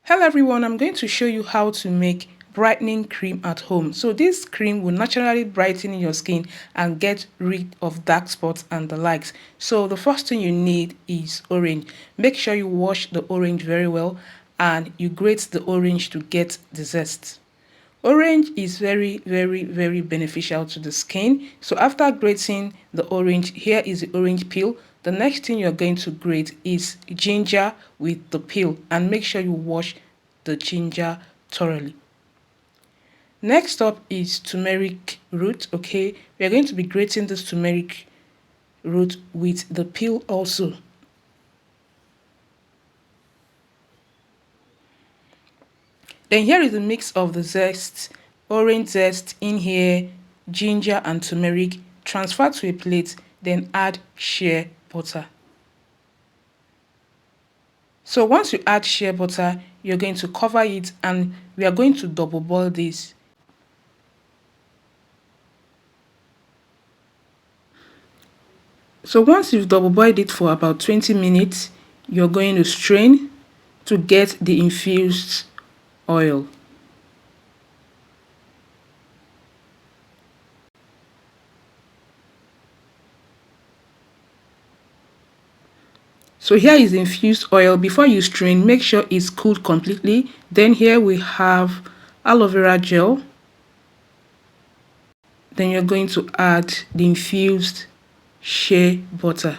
Hello everyone, I'm going to show you how to make brightening cream at home. So this cream will naturally brighten your skin and get rid of dark spots and the likes. So the first thing you need is orange. Make sure you wash the orange very well and you grate the orange to get the zest. Orange is very beneficial to the skin. So after grating the orange, here is the orange peel. The next thing you're going to grate is ginger with the peel, and make sure you wash the ginger thoroughly. Next up is turmeric root. Okay, we are going to be grating this turmeric root with the peel also. Then here is a mix of the zest, orange zest in here, ginger and turmeric. Transfer to a plate, then add shea butter. So once you add shea butter, you're going to cover it and we are going to double boil this. So once you've double boiled it for about 20 minutes, you're going to strain to get the infused oil. So here is infused oil. Before you strain, make sure it's cooled completely. Then here we have aloe vera gel. Then you're going to add the infused shea butter.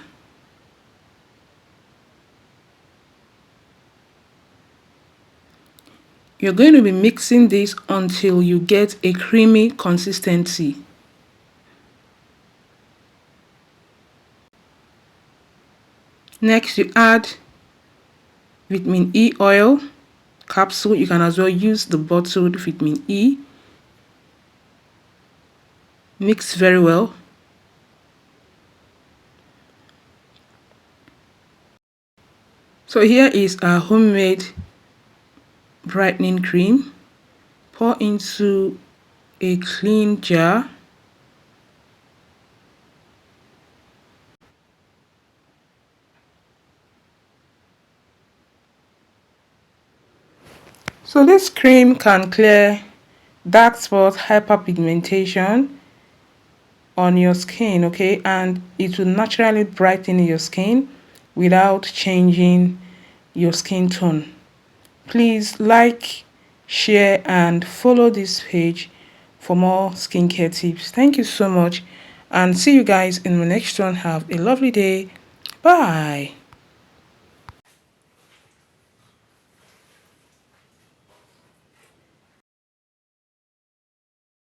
You're going to be mixing this until you get a creamy consistency. Next, you add vitamin E oil capsule. You can as well use the bottled vitamin E. Mix very well. So here is our homemade brightening cream. Pour into a clean jar. So this cream can clear dark spots, hyperpigmentation on your skin, okay, and it will naturally brighten your skin without changing your skin tone. Please like, share and follow this page for more skincare tips. Thank you so much and see you guys in the next one. Have a lovely day. Bye.